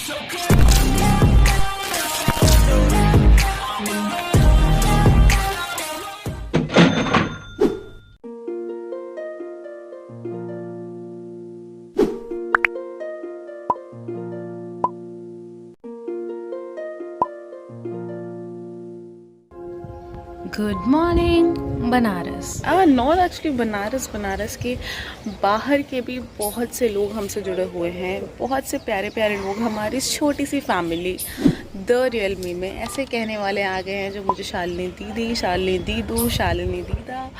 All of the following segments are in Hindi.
Good morning Banaras. Not actually Banaras के बाहर के भी बहुत से लोग हमसे जुड़े हुए हैं, बहुत से प्यारे प्यारे लोग। हमारी छोटी सी फैमिली द रियल मी में ऐसे कहने वाले आ गए हैं जो मुझे शालिनी दीदी, शालिनी दीदू, शालिनी दीदा,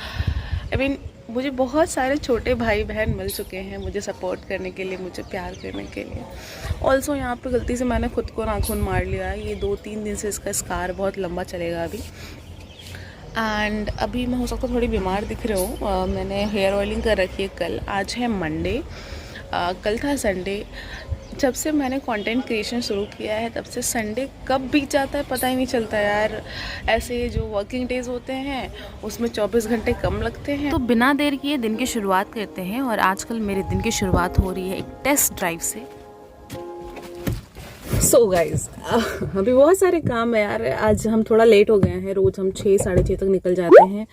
मुझे बहुत सारे छोटे भाई बहन मिल चुके हैं मुझे सपोर्ट करने के लिए, मुझे प्यार करने के लिए। ऑल्सो यहाँ पे गलती से मैंने खुद को नाखून मार लिया है। ये 2-3 दिन से इसका स्कार बहुत लंबा चलेगा अभी। एंड अभी मैं हो सकता थोड़ी बीमार दिख रही हूँ। मैंने हेयर ऑयलिंग कर रखी है कल। आज है मंडे, कल था संडे। जब से मैंने कंटेंट क्रिएशन शुरू किया है तब से संडे कब बीत जाता है पता ही नहीं चलता यार। ऐसे जो वर्किंग डेज होते हैं उसमें 24 घंटे कम लगते हैं। तो बिना देर किए दिन की शुरुआत करते हैं। और आजकल मेरे दिन की शुरुआत हो रही है एक टेस्ट ड्राइव से। सो गाइज अभी बहुत सारे काम है यार। आज हम थोड़ा लेट हो गए हैं। रोज़ हम 6 साढ़े 6 तक निकल जाते हैं।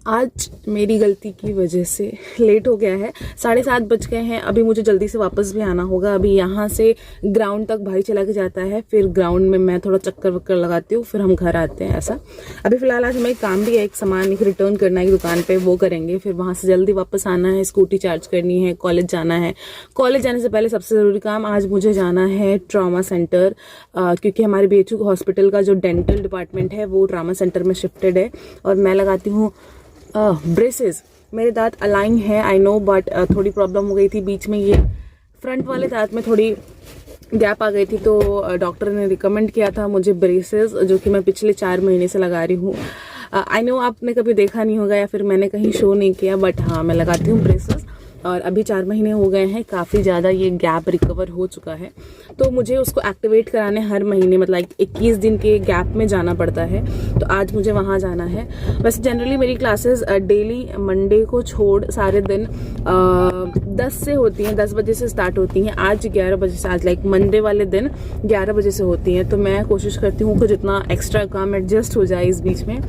आज मेरी गलती की वजह से लेट हो गया है। 7:30 बज गए हैं। अभी मुझे जल्दी से वापस भी आना होगा। अभी यहाँ से ग्राउंड तक भाई चला के जाता है, फिर ग्राउंड में मैं थोड़ा चक्कर वक्कर लगाती हूँ, फिर हम घर आते हैं। ऐसा अभी फ़िलहाल आज हमें एक काम भी है, एक सामान एक रिटर्न करना है दुकान पे, वो करेंगे। फिर वहाँ से जल्दी वापस आना है, स्कूटी चार्ज करनी है, कॉलेज जाना है। कॉलेज जाने से पहले सबसे ज़रूरी काम आज मुझे जाना है ट्रॉमा सेंटर, क्योंकि हमारे BHU हॉस्पिटल का जो डेंटल डिपार्टमेंट है वो ट्रॉमा सेंटर में शिफ्टेड है। और मैं लगाती हूँ ब्रेसेस। मेरे दांत अलाइन है आई नो, बट थोड़ी प्रॉब्लम हो गई थी बीच में। ये फ्रंट वाले दांत में थोड़ी गैप आ गई थी, तो डॉक्टर ने रिकमेंड किया था मुझे ब्रेसेस, जो कि मैं पिछले 4 महीने से लगा रही हूँ। आई नो आपने कभी देखा नहीं होगा या फिर मैंने कहीं शो नहीं किया, बट हाँ मैं लगाती हूँ ब्रेसेस। और अभी 4 महीने हो गए हैं, काफ़ी ज़्यादा ये गैप रिकवर हो चुका है। तो मुझे उसको एक्टिवेट कराने हर महीने मतलब 21 दिन के गैप में जाना पड़ता है। तो आज मुझे वहाँ जाना है। वैसे जनरली मेरी क्लासेस डेली मंडे को छोड़ सारे दिन 10 से होती हैं, 10 बजे से स्टार्ट होती हैं। आज 11 बजे से, आज मंडे वाले दिन 11 बजे से होती हैं। तो मैं कोशिश करती हूँ कि जितना एक्स्ट्रा काम एडजस्ट हो जाए इस बीच में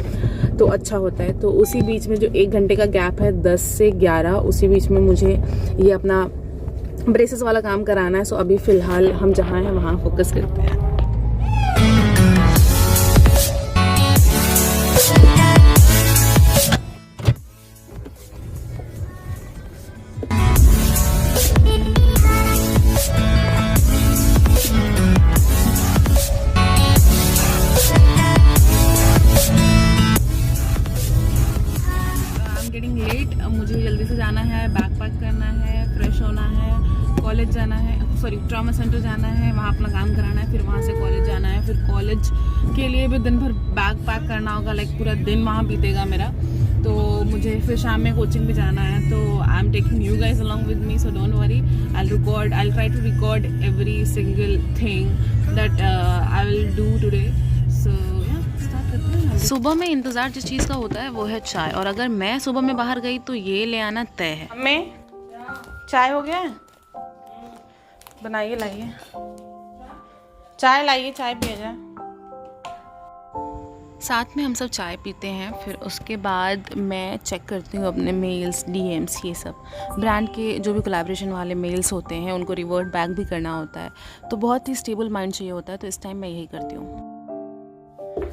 तो अच्छा होता है। तो उसी बीच में जो 1 घंटे का गैप है 10 से 11, उसी बीच में मुझे ये अपना ब्रेसेस वाला काम कराना है। सो अभी फ़िलहाल हम जहाँ हैं वहाँ फोकस करते हैं। मुझे जल्दी से जाना है, बैग पैक करना है, फ्रेश होना है, कॉलेज जाना है, ट्रॉमा सेंटर जाना है, वहाँ अपना काम कराना है, फिर वहाँ से कॉलेज जाना है। फिर कॉलेज के लिए भी दिन भर बैग पैक करना होगा, पूरा दिन वहाँ बीतेगा मेरा। तो मुझे फिर शाम में कोचिंग भी जाना है। तो I am taking you guys along with me, so don't worry. I try to record every single thing that I will do today. सुबह में इंतज़ार जिस चीज़ का होता है वो है चाय। और अगर मैं सुबह में बाहर गई तो ये ले आना तय है। हमें चाय हो गया है, बनाइए, लाइए चाय, लाइए चाय पिया जाए। साथ में हम सब चाय पीते हैं। फिर उसके बाद मैं चेक करती हूँ अपने मेल्स, DMs, ये सब ब्रांड के जो भी कोलैबोरेशन वाले मेल्स होते हैं उनको रिवर्ट बैक भी करना होता है। तो बहुत ही स्टेबल माइंड चाहिए होता है। तो इस टाइम मैं यही करती हूँ।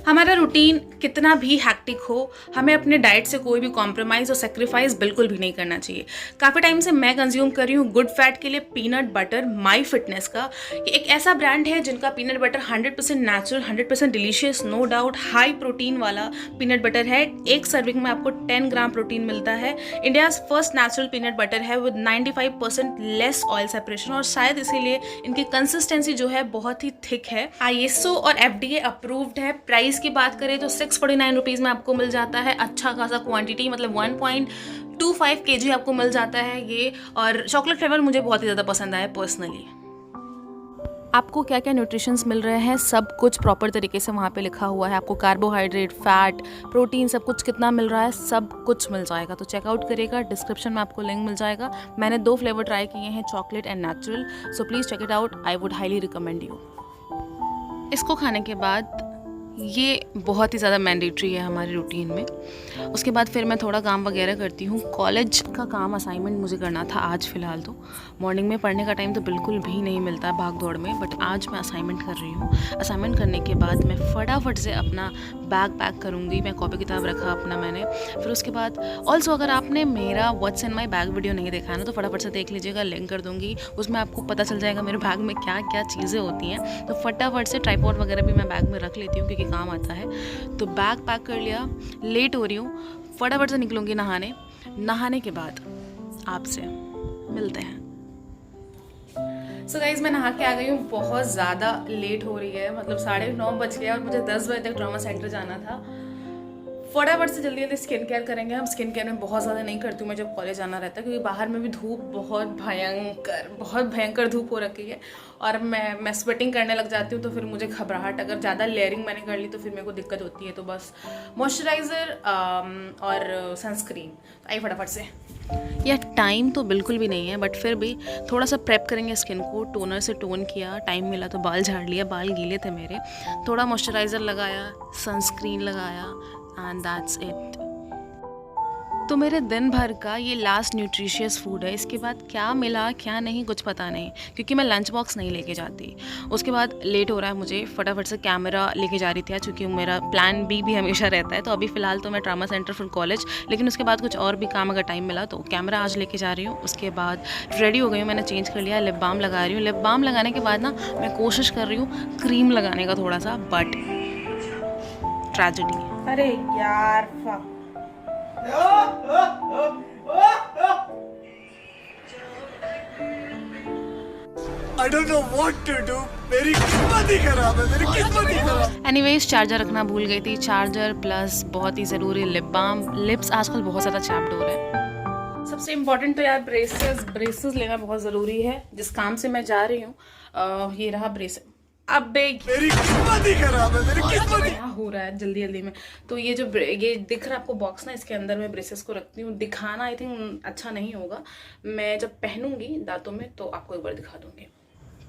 हमारा रूटीन कितना भी हैक्टिक हो, हमें अपने डाइट से कोई भी कॉम्प्रोमाइज़ और सेक्रीफाइस बिल्कुल भी नहीं करना चाहिए। काफ़ी टाइम से मैं कंज्यूम कर रही हूँ गुड फैट के लिए पीनट बटर माई फिटनेस का। ये एक ऐसा ब्रांड है जिनका peanut butter 100% natural, 100% delicious, no doubt high protein वाला पीनट बटर है। एक सर्विंग में आपको 10 ग्राम प्रोटीन मिलता है। India's first natural peanut butter है विद 95% लेस ऑयल सेपरेशन, और शायद इसीलिए इनकी कंसिस्टेंसी जो है बहुत ही थिक है। ISO और FDA अप्रूव्ड है। प्राइस की बात करें तो 649 रुपीज़ में आपको मिल जाता है अच्छा खासा क्वांटिटी, मतलब 1.25 kg आपको मिल जाता है ये। और चॉकलेट फ्लेवर मुझे बहुत ही ज़्यादा पसंद आया पर्सनली। आपको क्या क्या न्यूट्रिशंस मिल रहे हैं सब कुछ प्रॉपर तरीके से वहाँ पे लिखा हुआ है। आपको कार्बोहाइड्रेट, फैट, प्रोटीन सब कुछ कितना मिल रहा है सब कुछ मिल जाएगा। तो चेकआउट करिएगा, डिस्क्रिप्शन में आपको लिंक मिल जाएगा। मैंने 2 फ्लेवर ट्राई किए हैं, chocolate and natural. So please check it out, I would highly recommend you. इसको खाने के बाद ये बहुत ही ज़्यादा मैंडेटरी है हमारी रूटीन में। उसके बाद फिर मैं थोड़ा काम वगैरह करती हूँ। कॉलेज का काम असाइनमेंट मुझे करना था आज फ़िलहाल। तो मॉर्निंग में पढ़ने का टाइम तो बिल्कुल भी नहीं मिलता है भाग दौड़ में, बट आज मैं असाइनमेंट कर रही हूँ। असाइनमेंट करने के बाद मैं फटाफट से अपना बैग पैक करूँगी। मैं कॉपी किताब रखा अपना मैंने। फिर उसके बाद ऑल्सो अगर आपने मेरा what's in my bag video नहीं देखा है ना तो फटाफट से देख लीजिएगा, लिंक कर दूँगी। उसमें आपको पता चल जाएगा मेरे बैग में क्या क्या चीज़ें होती हैं। तो फटाफट से ट्राइपॉड वगैरह भी मैं बैग में रख लेती हूँ क्योंकि काम आता है। तो बैग पैक कर लिया, लेट हो रही हूँ, फटाफट से निकलूँगी नहाने। नहाने के बाद आपसे मिलते हैं। सो गाइज मैं नहा के आ गई हूँ। बहुत ज़्यादा लेट हो रही है, मतलब 9:30 बज गया और मुझे 10 बजे तक ट्रॉमा सेंटर जाना था। फटाफट से जल्दी जल्दी स्किन केयर करेंगे हम। स्किन केयर में बहुत ज़्यादा नहीं करती हूँ मैं जब कॉलेज जाना रहता है, क्योंकि बाहर में भी धूप बहुत भयंकर धूप हो रखी है और मैं स्वेटिंग करने लग जाती हूँ। तो फिर मुझे घबराहट, अगर ज़्यादा लेयरिंग मैंने कर ली तो फिर मेरे को दिक्कत होती है। तो बस मॉइस्चराइज़र और सनस्क्रीन। आई फटाफट से। या टाइम तो बिल्कुल भी नहीं है, बट फिर भी थोड़ा सा प्रेप करेंगे स्किन को। टोनर से टोन किया, टाइम मिला तो बाल झाड़ लिया, बाल गीले थे मेरे। थोड़ा मॉइस्चराइज़र लगाया, सनस्क्रीन लगाया एंड दैट्स इट। तो मेरे दिन भर का ये लास्ट न्यूट्रिशियस फूड है। इसके बाद क्या मिला क्या नहीं कुछ पता नहीं, क्योंकि मैं लंच बॉक्स नहीं लेके जाती। उसके बाद लेट हो रहा है मुझे, फटाफट से कैमरा लेके जा रही थी आज, क्योंकि मेरा प्लान बी भी हमेशा रहता है। तो अभी फ़िलहाल तो मैं ट्रामा सेंटर फिर कॉलेज, लेकिन उसके बाद कुछ और भी काम अगर टाइम मिला तो कैमरा आज लेके जा रही हूँ। उसके बाद रेडी हो गई हूँ, मैंने चेंज कर लिया, लिप बाम लगा रही हूँ। लिप बाम लगाने के बाद ना मैं कोशिश कर रही हूँ क्रीम लगाने का थोड़ा सा, बट ट्रेजेडी। अरे यार I don't know what to do. मेरी किस्मत ही खराब है, मेरी किस्मत ही खराब। एनीवेज चार्जर रखना भूल गई थी। चार्जर प्लस बहुत ही ज़रूरी लिप बाम। लिप्स आजकल बहुत ज़्यादा चैप्ड हो रहे हैं। सबसे इम्पोर्टेंट तो यार ब्रेसेस लेना बहुत ज़रूरी है। जिस काम से मैं जा रही हूँ ये रहा ब्रेसेस। अबे मेरी किस्मत ही खराब है, मेरी किस्मत ही। क्या हो रहा है जल्दी में। तो ये जो ये दिख रहा है आपको बॉक्स ना, इसके अंदर मैं ब्रेसेस को रखती हूँ। दिखाना आई थिंक अच्छा नहीं होगा, मैं जब पहनूंगी दांतों में तो आपको एक बार दिखा दूंगी।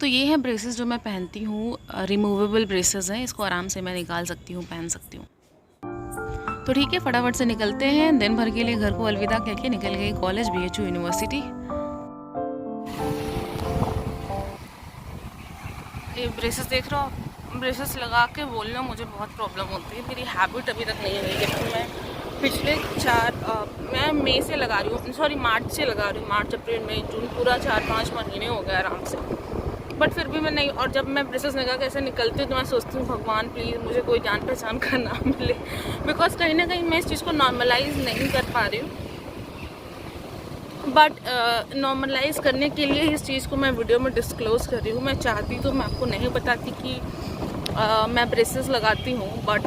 तो ये है ब्रेसेस जो मैं पहनती हूँ, रिमूवेबल ब्रेसेस हैं। इसको आराम से मैं निकाल सकती हूँ, पहन सकती हूँ। तो ठीक है, फटाफट से निकलते हैं। दिन भर के लिए घर को अलविदा कह के निकल गई कॉलेज, BHU यूनिवर्सिटी। ये ब्रेसेस देख रहे हो, ब्रेसेस लगा के बोलना मुझे बहुत प्रॉब्लम होती है। मेरी हैबिट अभी तक नहीं है, लेकिन मैं पिछले मैं मई से लगा रही हूँ, सॉरी मार्च से लगा रही हूँ। मार्च, अप्रैल, मई, जून, पूरा 4-5 महीने हो गए आराम से, बट फिर भी मैं नहीं। और जब मैं ब्रेसेस लगा के ऐसे निकलती हूँ तो मैं सोचती हूँ भगवान प्लीज़ मुझे कोई जान पहचान का ना मिले, बिकॉज कहीं ना कहीं मैं इस चीज़ को नॉर्मलाइज नहीं कर पा रही हूँ। बट नॉर्मलाइज करने के लिए इस चीज़ को मैं वीडियो में डिस्क्लोज़ कर रही हूँ। मैं चाहती तो मैं आपको नहीं बताती कि मैं ब्रेसेस लगाती हूँ, बट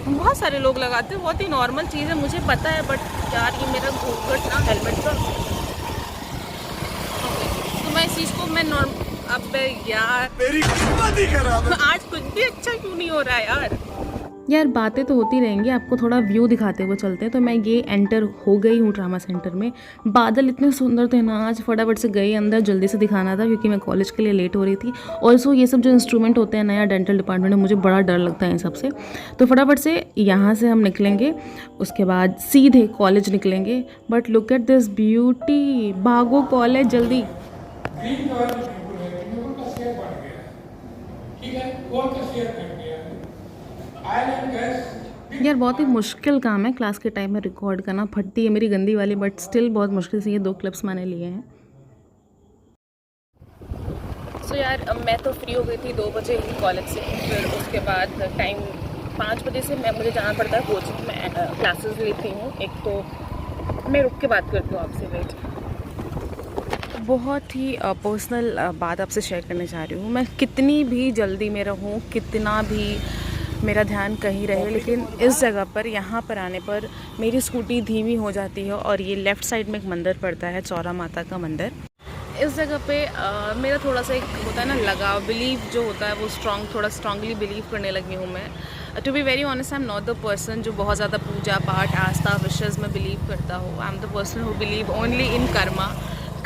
बहुत सारे लोग लगाते हैं, बहुत ही नॉर्मल चीज़ है, मुझे पता है। बट यार ये मेरा घूंघट ना हेलमेट का, तो मैं इस चीज़ को मैं अब यार मेरी किस्मत ही खराब है। आज कुछ भी अच्छा क्यों नहीं हो रहा है यार बातें तो होती रहेंगी, आपको थोड़ा व्यू दिखाते हुए चलते हैं। तो मैं ये एंटर हो गई हूँ ट्रामा सेंटर में। बादल इतने सुंदर थे ना, आज फटाफट से गई अंदर, जल्दी से दिखाना था क्योंकि मैं कॉलेज के लिए लेट हो रही थी। ऑल्सो ये सब जो इंस्ट्रूमेंट होते हैं नया डेंटल डिपार्टमेंट में, मुझे बड़ा डर लगता है इन सबसे। तो फटाफट से यहाँ से हम निकलेंगे, उसके बाद सीधे कॉलेज निकलेंगे। But look at this beauty, भागो कॉलेज जल्दी। यार बहुत ही मुश्किल काम है क्लास के टाइम में रिकॉर्ड करना। फटती है मेरी गंदी वाली, बट स्टिल बहुत मुश्किल से ये 2 क्लिप्स मैंने लिए हैं। सो यार मैं तो फ्री हो गई थी 2 बजे ही कॉलेज से। फिर उसके बाद टाइम 5 बजे से मुझे जाना पड़ता है कोचिंग में, क्लासेस लेती हूँ। एक तो मैं रुक के बात करती हूँ आपसे, वेट। बहुत ही पर्सनल बात आपसे शेयर करने जा रही हूँ। मैं कितनी भी जल्दी में रहूँ, कितना भी मेरा ध्यान कहीं रहे, लेकिन इस जगह पर, यहाँ पर आने पर मेरी स्कूटी धीमी हो जाती है। और ये लेफ़्ट साइड में एक मंदिर पड़ता है, चौरा माता का मंदिर। इस जगह पे मेरा थोड़ा सा एक होता है ना लगाव, बिलीव जो होता है वो थोड़ा स्ट्रांगली बिलीव करने लगी हूँ मैं। To be very honest, I am not the person जो बहुत ज़्यादा पूजा पाठ आस्था विशेष में बिलीव करता हो। I am the person who believe only in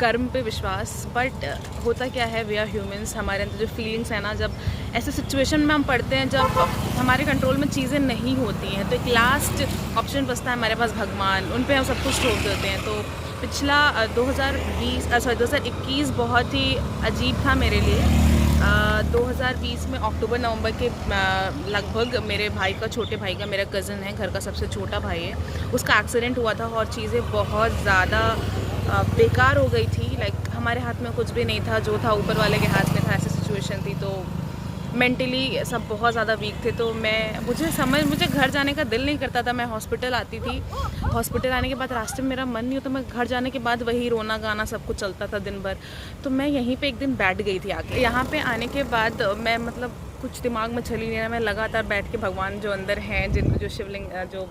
कर्म पे विश्वास। बट होता क्या है, वी आर ह्यूमंस, हमारे अंदर जो फीलिंग्स है ना, जब ऐसे सिचुएशन में हम पढ़ते हैं जब हमारे कंट्रोल में चीज़ें नहीं होती हैं, तो एक लास्ट ऑप्शन बचता है हमारे पास भगवान, उन पे हम सब कुछ छोड़ देते हैं। तो पिछला 2021 बहुत ही अजीब था मेरे लिए। 2020 में अक्टूबर नवंबर के लगभग मेरे भाई का, छोटे भाई का, मेरा कज़न है, घर का सबसे छोटा भाई है, उसका एक्सीडेंट हुआ था और चीज़ें बहुत ज़्यादा बेकार हो गई थी। लाइक हमारे हाथ में कुछ भी नहीं था, जो था ऊपर वाले के हाथ में था, ऐसी सिचुएशन थी। तो मेंटली सब बहुत ज़्यादा वीक थे। तो मुझे घर जाने का दिल नहीं करता था। मैं हॉस्पिटल आती थी, हॉस्पिटल आने के बाद रास्ते में मेरा मन नहीं होता, मैं घर जाने के बाद वही रोना गाना सब कुछ चलता था दिन भर। तो मैं यहीं पे एक दिन बैठ गई थी आके। यहाँ पे आने के बाद मैं मतलब कुछ दिमाग में चल ही नहीं रहा, मैं लगातार बैठ के भगवान जो अंदर हैं, जिनमें जो शिवलिंग जो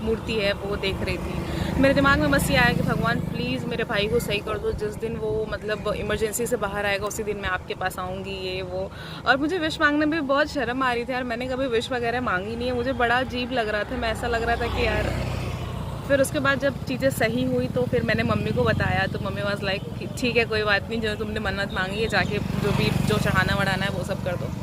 मूर्ति है वो देख रही थी। मेरे दिमाग में बस ये आया कि भगवान प्लीज़ मेरे भाई को सही कर दो, जिस दिन वो मतलब इमरजेंसी से बाहर आएगा उसी दिन मैं आपके पास आऊँगी, ये वो। और मुझे विश मांगने में बहुत शर्म आ रही थी यार, मैंने कभी विश वगैरह मांगी नहीं है, मुझे बड़ा अजीब लग रहा था। मैं ऐसा लग रहा था कि यार, फिर उसके बाद जब चीज़ें सही हुई तो फिर मैंने मम्मी को बताया, तो मम्मी वाज लाइक ठीक है कोई बात नहीं, जो तुमने मन्नत मांगी है जाके जो चढ़ाना वढ़ाना है वो सब कर दो।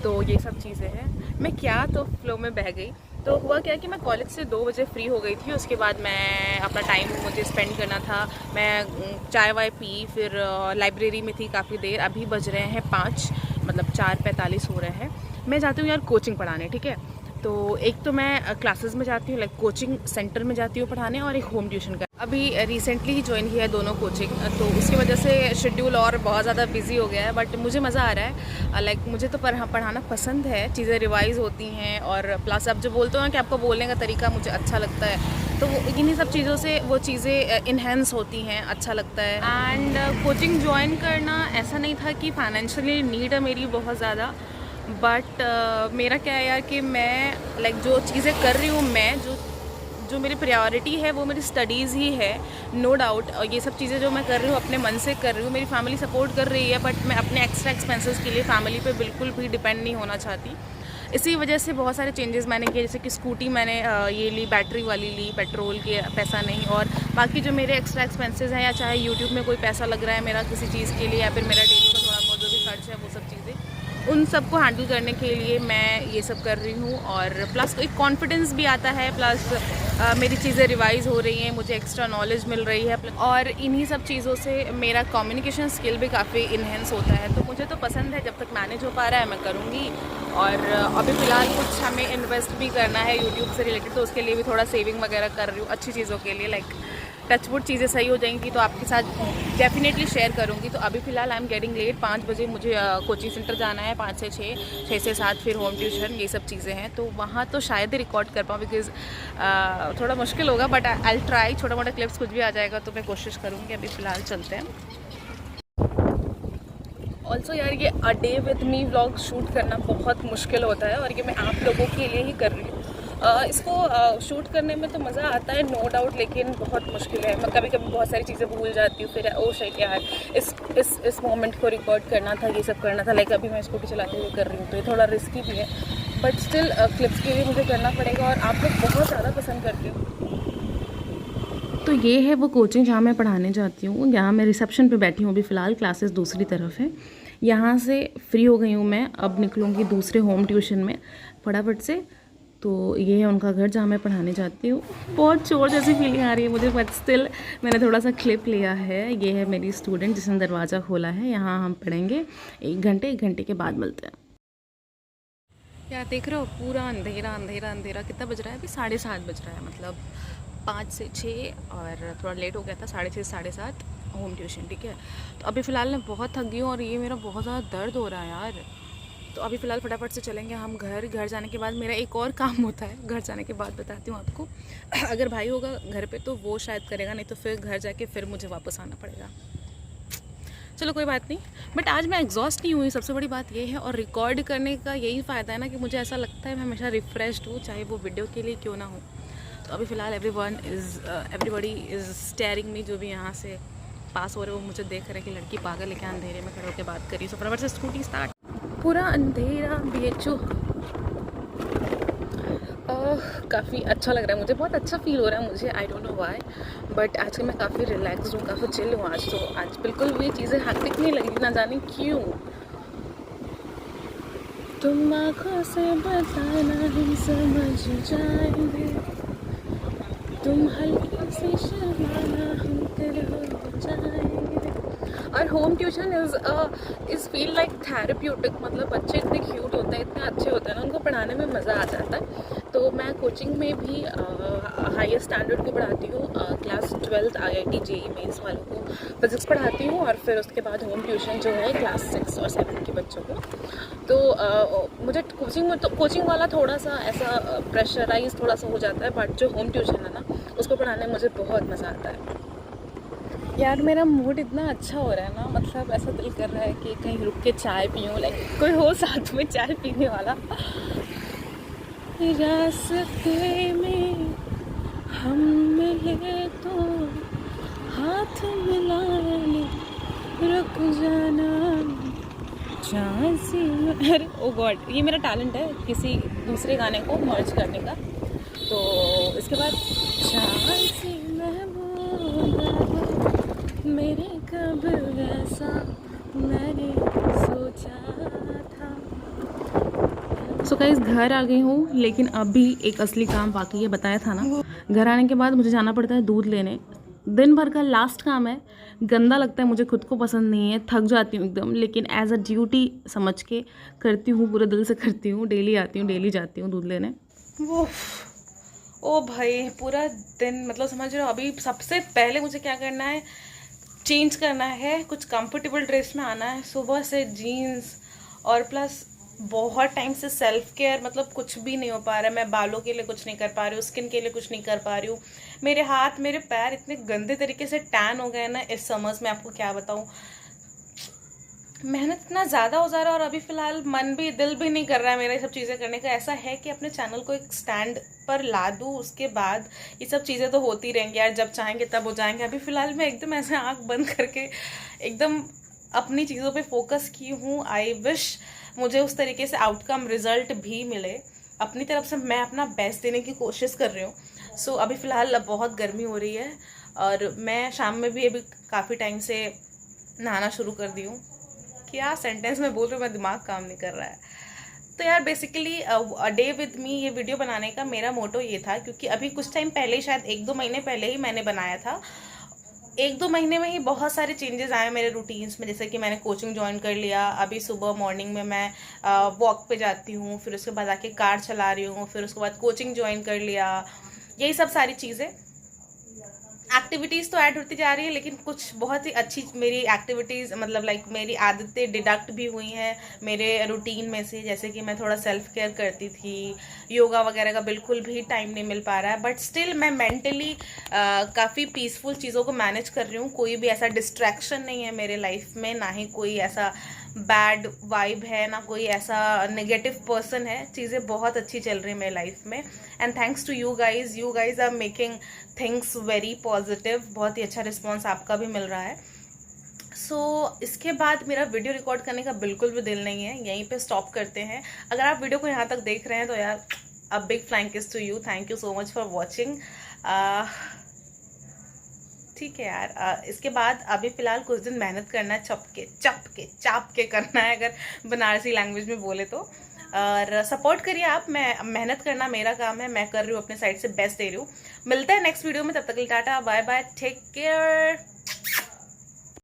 तो ये सब चीज़ें हैं। मैं क्या तो फ्लो में बह गई। तो हुआ क्या कि मैं कॉलेज से 2 बजे फ्री हो गई थी। उसके बाद मैं अपना टाइम मुझे स्पेंड करना था, मैं चाय वाय पी, फिर लाइब्रेरी में थी काफ़ी देर। अभी बज रहे हैं 5, मतलब 4:45 हो रहे हैं। मैं जाती हूँ यार कोचिंग पढ़ाने, ठीक है। तो एक तो मैं क्लासेस में जाती हूँ, लाइक कोचिंग सेंटर में जाती हूँ पढ़ाने, और एक होम ट्यूशन का। अभी रिसेंटली ही ज्वाइन किया है दोनों कोचिंग, तो उसकी वजह से शेड्यूल और बहुत ज़्यादा बिजी हो गया है। बट मुझे मज़ा आ रहा है, लाइक मुझे तो पढ़ाना पसंद है, चीज़ें रिवाइज़ होती हैं, और प्लस आप जो बोलते हो ना कि आपको बोलने का तरीका मुझे अच्छा लगता है, तो वो इन्हीं सब चीज़ों से वो चीज़ें इन्हेंस होती हैं, अच्छा लगता है। एंड कोचिंग ज्वाइन करना ऐसा नहीं था कि फाइनेंशियली नीड है मेरी बहुत ज़्यादा, बट मेरा क्या है यार कि मैं लाइक जो चीज़ें कर रही हूँ, मैं जो मेरी प्रायोरिटी है वो मेरी स्टडीज़ ही है, नो डाउट। और ये सब चीज़ें जो मैं कर रही हूँ अपने मन से कर रही हूँ, मेरी फैमिली सपोर्ट कर रही है, बट मैं अपने एक्स्ट्रा एक्सपेंसेस के लिए फैमिली पे बिल्कुल भी डिपेंड नहीं होना चाहती। इसी वजह से बहुत सारे चेंजेस मैंने किए, जैसे कि स्कूटी मैंने ये ली, बैटरी वाली ली, पेट्रोल के पैसा नहीं, और बाकी जो मेरे एक्स्ट्रा एक्सपेंसेस हैं, या चाहे यूट्यूब में कोई पैसा लग रहा है मेरा किसी चीज़ के लिए, या फिर मेरा डेली का थोड़ा बहुत जो भी खर्च है, वो सब चीज़ें, उन सबको हैंडल करने के लिए मैं ये सब कर रही हूँ। और प्लस एक कॉन्फिडेंस भी आता है, प्लस मेरी चीज़ें रिवाइज़ हो रही हैं, मुझे एक्स्ट्रा नॉलेज मिल रही है, और इन्हीं सब चीज़ों से मेरा कम्युनिकेशन स्किल भी काफ़ी इन्हेंस होता है। तो मुझे तो पसंद है, जब तक मैनेज हो पा रहा है मैं करूँगी। और अभी फ़िलहाल कुछ हमें इन्वेस्ट भी करना है यूट्यूब से रिलेटेड, तो उसके लिए भी थोड़ा सेविंग वगैरह कर रही हूँ अच्छी चीज़ों के लिए। लाइक टचवुड चीज़ें सही हो जाएंगी तो आपके साथ डेफिनेटली शेयर करूँगी। तो अभी फ़िलहाल आई एम गेटिंग लेट, 5 बजे मुझे कोचिंग सेंटर जाना है, 5 से 6, 6 से 7 फिर होम ट्यूशन, ये सब चीज़ें हैं। तो वहाँ तो शायद ही रिकॉर्ड कर पाऊँ, बिकॉज़ थोड़ा मुश्किल होगा, बट आई ट्राई, छोटा मोटा क्लिप्स कुछ भी आ जाएगा तो मैं कोशिश करूँगी। अभी फ़िलहाल चलते हैं। ऑल्सो यार ये a day with me vlog shoot करना बहुत मुश्किल होता है, और ये मैं आप लोगों के लिए ही कर रही हूँ। इसको शूट करने में तो मज़ा आता है नो डाउट, लेकिन बहुत मुश्किल है। मैं कभी कभी बहुत सारी चीज़ें भूल जाती हूँ, फिर ओ शिट यार इस मोमेंट को रिकॉर्ड करना था, ये सब करना था। लाइक अभी मैं स्कूटी चलाते हुए कर रही हूँ, तो ये थोड़ा रिस्की भी है, बट स्टिल क्लिप्स के लिए मुझे करना पड़ेगा, और आप लोग बहुत ज़्यादा पसंद करते हो। तो ये है वो कोचिंग जहाँ मैं पढ़ाने जाती हूँ। यहाँ मैं रिसेप्शन पे बैठी हूँ अभी फ़िलहाल, क्लासेस दूसरी तरफ है। यहाँ से फ्री हो गई हूँ मैं, अब निकलूँगी दूसरे होम ट्यूशन में फटाफट से। तो ये है उनका घर जहाँ मैं पढ़ाने जाती हूँ। बहुत चोर जैसी फीलिंग आ रही है मुझे, बट स्टिल मैंने थोड़ा सा क्लिप लिया है। ये है मेरी स्टूडेंट जिसने दरवाज़ा खोला है। यहाँ हम पढ़ेंगे 1 घंटे के बाद मिलते हैं। यार देख रहे हो पूरा अंधेरा अंधेरा अंधेरा। कितना बज रहा है अभी? 7:30 बज रहा है, मतलब 5 से 6, और थोड़ा लेट हो गया था, 6:30 से 7:30 होम ट्यूशन, ठीक है। तो अभी फ़िलहाल मैं बहुत थक गई हूँ, और ये मेरा बहुत ज़्यादा दर्द हो रहा है यार। तो अभी फ़िलहाल फटाफट से चलेंगे हम घर जाने के बाद मेरा एक और काम होता है, घर जाने के बाद बताती हूँ आपको। अगर भाई होगा घर पे तो वो शायद करेगा, नहीं तो फिर घर जाके फिर मुझे वापस आना पड़ेगा। चलो कोई बात नहीं, बट आज मैं एग्जॉस्ट नहीं हुई, सबसे बड़ी बात ये है। और रिकॉर्ड करने का यही फ़ायदा है ना कि मुझे ऐसा लगता है मैं हमेशा रिफ़्रेश्ड हूँ, चाहे वो वीडियो के लिए क्यों ना हो। तो अभी फ़िलहाल एवरीबडी इज़ स्टेयरिंग मी, जो भी यहाँ से पास हो रहे हो मुझे देख रहे कि लड़की पागल है क्या, अंधेरे में खड़े होकर बात करी। सो फटाफट से स्कूटी स्टार्ट। पूरा अंधेरा BHU। काफ़ी अच्छा लग रहा है मुझे, बहुत अच्छा फील हो रहा है मुझे, I don't know why, but आजकल मैं काफ़ी रिलैक्स हूँ, काफ़ी चिल हूँ आज। तो आज बिल्कुल भी चीज़ें हैक्टिक नहीं लगी, ना जाने क्यों। तुम आँखों से बताना हम समझ जाएंगे, तुम हल्की से शर्माना हम तेरे हो जाएंगे। और home tuition is feel like therapeutic. मतलब बच्चे इतने क्यूट होते हैं, इतने अच्छे होते हैं ना, उनको पढ़ाने में मज़ा आ जाता है। तो मैं कोचिंग में भी हायर स्टैंडर्ड को पढ़ाती हूँ, class 12th IIT JEE mains वालों को फिज़िक्स पढ़ाती हूँ, और फिर उसके बाद होम ट्यूशन जो है क्लास 6 और 7 के बच्चों को। तो मुझे कोचिंग वाला थोड़ा सा ऐसा प्रेशराइज थोड़ा सा हो जाता है, बट जो होम ट्यूशन है ना उसको पढ़ाने में मुझे बहुत मज़ा आता है। यार मेरा मूड इतना अच्छा हो रहा है ना, मतलब ऐसा दिल कर रहा है कि कहीं रुक के चाय पीऊँ, लाइक कोई हो साथ में चाय पीने वाला। रास्ते में हम मिले तो हाथ मिलाने रुक जाना झांसी में। अरे ओ गॉड, ये मेरा टैलेंट है किसी दूसरे गाने को मर्ज करने का। तो इसके बाद झांसी महबूबा मेरे कब वैसा मैंने सोचा था। सो गाइस घर आ गई हूँ, लेकिन अभी एक असली काम बाकी है, बताया था ना। घर आने के बाद मुझे जाना पड़ता है दूध लेने, दिन भर का लास्ट काम है। गंदा लगता है मुझे, खुद को पसंद नहीं है, थक जाती हूँ एकदम, लेकिन एज अ ड्यूटी समझ के करती हूँ, पूरे दिल से करती हूँ। डेली आती हूँ, डेली जाती हूँ दूध लेने। ओ भाई पूरा दिन, मतलब समझ रहे हो। अभी सबसे पहले मुझे क्या करना है, चेंज करना है, कुछ कंफर्टेबल ड्रेस में आना है। सुबह से जीन्स, और प्लस बहुत टाइम से सेल्फ केयर मतलब कुछ भी नहीं हो पा रहा है। मैं बालों के लिए कुछ नहीं कर पा रही हूँ, स्किन के लिए कुछ नहीं कर पा रही हूँ। मेरे हाथ मेरे पैर इतने गंदे तरीके से टैन हो गए ना इस समर्स में, आपको क्या बताऊँ। मेहनत इतना ज़्यादा हो जा रहा है, और अभी फ़िलहाल मन भी दिल भी नहीं कर रहा है मेरा ये सब चीज़ें करने का। ऐसा है कि अपने चैनल को एक स्टैंड पर ला दूँ, उसके बाद ये सब चीज़ें तो होती रहेंगी यार, जब चाहेंगे तब हो जाएंगे। अभी फ़िलहाल मैं एकदम ऐसे आँख बंद करके एकदम अपनी चीज़ों पे फोकस की हूँ। आई विश मुझे उस तरीके से आउटकम रिजल्ट भी मिले। अपनी तरफ से मैं अपना बेस्ट देने की कोशिश कर रही हूँ। सो अभी फ़िलहाल बहुत गर्मी हो रही है, और मैं शाम में भी अभी काफ़ी टाइम से नहाना शुरू कर दी हूँ। क्या सेंटेंस में बोल रही हूँ, मैं दिमाग काम नहीं कर रहा है। तो यार basically a day with me ये वीडियो बनाने का मेरा मोटो ये था, क्योंकि अभी कुछ टाइम पहले ही, शायद 1-2 महीने पहले ही मैंने बनाया था। 1-2 महीने में ही बहुत सारे चेंजेस आए मेरे रूटीन्स में, जैसे कि मैंने कोचिंग ज्वाइन कर लिया। अभी सुबह मॉर्निंग में मैं वॉक पे जाती हूँ, फिर उसके बाद आके कार चला रही हूँ, फिर उसके बाद कोचिंग ज्वाइन कर लिया। यही सब सारी चीज़ें, एक्टिविटीज़ तो ऐड होती जा रही है, लेकिन कुछ बहुत ही अच्छी मेरी एक्टिविटीज़, मतलब लाइक मेरी आदतें डिडक्ट भी हुई हैं मेरे रूटीन में से। जैसे कि मैं थोड़ा सेल्फ केयर करती थी, योगा वगैरह का बिल्कुल भी टाइम नहीं मिल पा रहा है, बट स्टिल मैं मेंटली काफ़ी पीसफुल चीज़ों को मैनेज कर रही हूँ। कोई भी ऐसा डिस्ट्रैक्शन नहीं है मेरे लाइफ में, ना ही कोई ऐसा बैड वाइब है, ना कोई ऐसा नेगेटिव पर्सन है। चीज़ें बहुत अच्छी चल रही है मेरी लाइफ में, and thanks to you guys are making things very positive. बहुत ही अच्छा रिस्पॉन्स आपका भी मिल रहा है। सो इसके बाद मेरा वीडियो रिकॉर्ड करने का बिल्कुल भी दिल नहीं है, यहीं पे स्टॉप करते हैं। अगर आप वीडियो को यहाँ तक देख रहे हैं तो यार a big flying kiss to you, thank you so much for watching. ठीक है यार, इसके बाद अभी फ़िलहाल कुछ दिन मेहनत करना है, चाप के करना है, अगर बनारसी लैंग्वेज में बोले तो। और सपोर्ट करिए आप, मैं मेहनत करना मेरा काम है, मैं कर रही हूँ अपने साइड से बेस्ट दे रही हूँ। मिलते हैं नेक्स्ट वीडियो में, तब तक के लिए tata bye bye, take care.